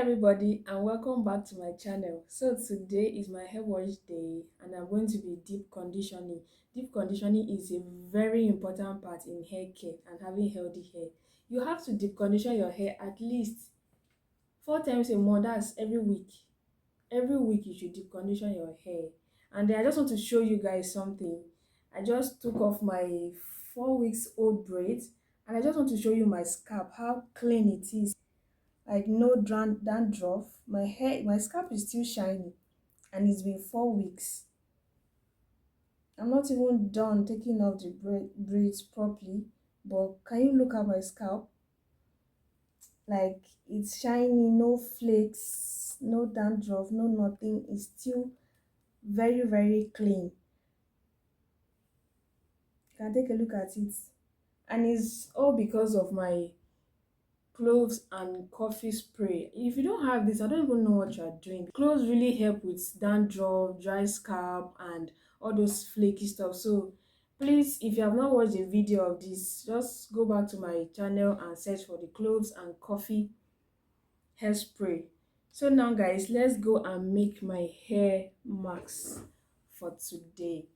everybody and welcome back to my channel. So today is my hair wash day and I'm going to be deep conditioning. Deep conditioning is a very important part in hair care and having healthy hair. You have to deep condition your hair at least 4 times a month. That's every week. Every week you should deep condition your hair. And then I just want to show you guys something. I just took off my 4 weeks old braids and I just want to show you my scalp, how clean it is. Like no dandruff. My scalp is still shiny and it's been 4 weeks. I'm not even done taking off the braids properly, but can you look at my scalp? Like it's shiny, no flakes, no dandruff, no nothing. It's still very clean. You can take a look at it, and it's all because of my cloves and coffee spray. If you don't have this, I don't even know what you are doing. Cloves really help with dandruff, dry scalp, and all those flaky stuff. So please, if you have not watched a video of this, just go back to my channel and search for the cloves and coffee hairspray. So now guys, let's go and make my hair mask for today.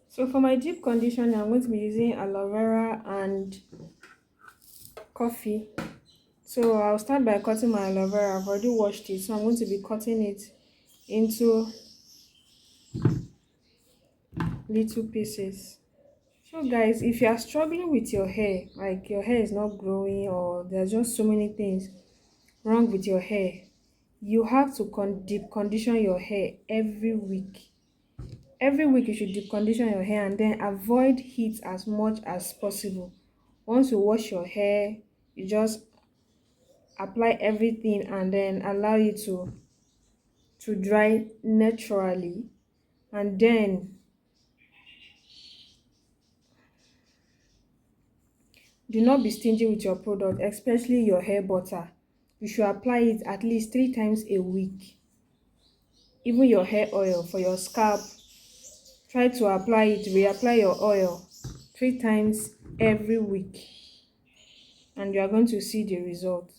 So for my deep conditioner, I'm going to be using aloe vera and coffee. So I'll start by cutting my aloe vera. I've already washed it, so I'm going to be cutting it into little pieces. So guys, if you are struggling with your hair, like your hair is not growing or there's just so many things wrong with your hair, you have to deep condition your hair every week. Every week you should deep condition your hair and then avoid heat as much as possible. Once you wash your hair, you just apply everything and then allow it to dry naturally, and then do not be stingy with your product, especially your hair butter. You should apply it at least 3 times a week. Even your hair oil for your scalp, try to apply it, reapply your oil 3 times every week, and you are going to see the result.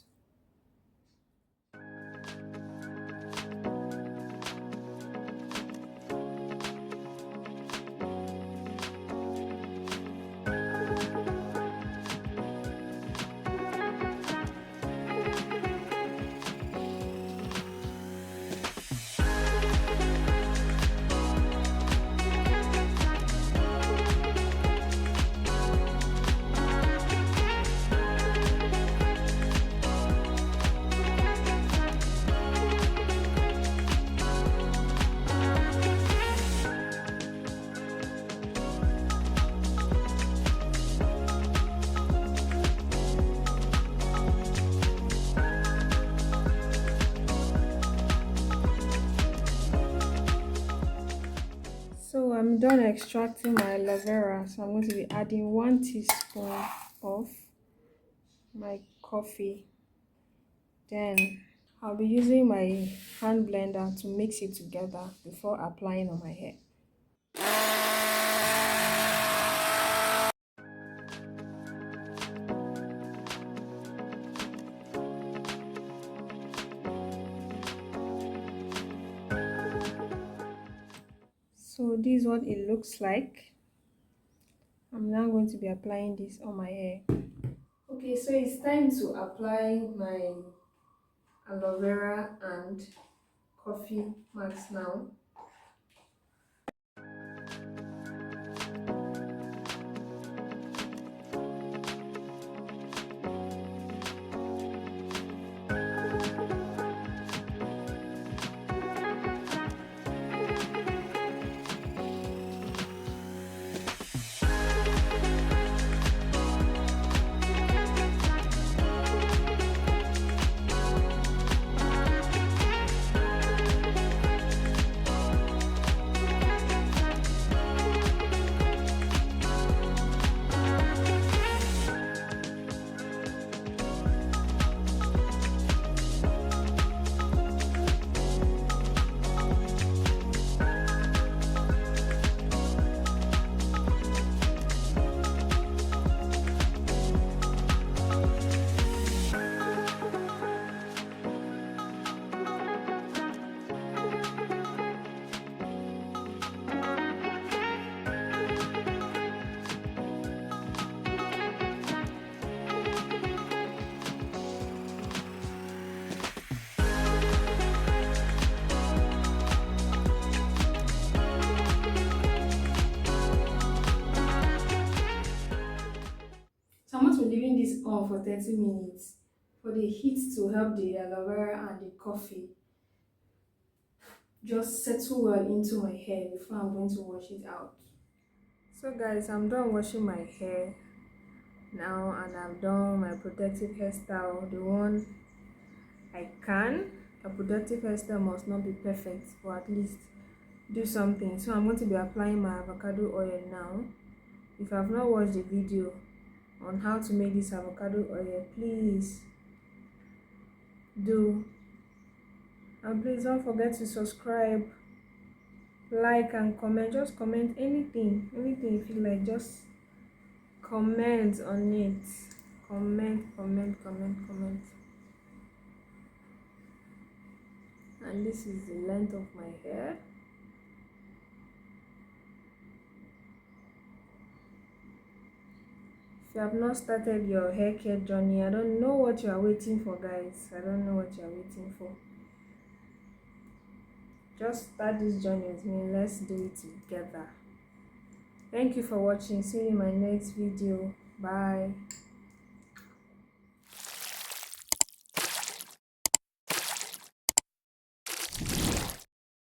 So I'm done extracting my aloe vera, so I'm going to be adding 1 teaspoon of my coffee. Then I'll be using my hand blender to mix it together before applying on my hair. So this is what it looks like. I'm now going to be applying this on my hair. Okay, so it's time to apply my aloe vera and coffee mask now. be leaving this on for 30 minutes for the heat to help the aloe vera and the coffee just settle well into my hair before I'm going to wash it out. So guys, I'm done washing my hair now, and I've done my protective hairstyle, the one I can. A protective hairstyle must not be perfect, but at least do something. So I'm going to be applying my avocado oil now. If I've not watched the video on how to make this avocado oil, please do. And please don't forget to subscribe, like and comment. Just comment anything you feel like, just comment on it. Comment. And this is the length of my hair. If you have not started your hair care journey, I don't know what you are waiting for, guys. I don't know what you are waiting for. Just start this journey with me. Let's do it together. Thank you for watching. See you in my next video. Bye.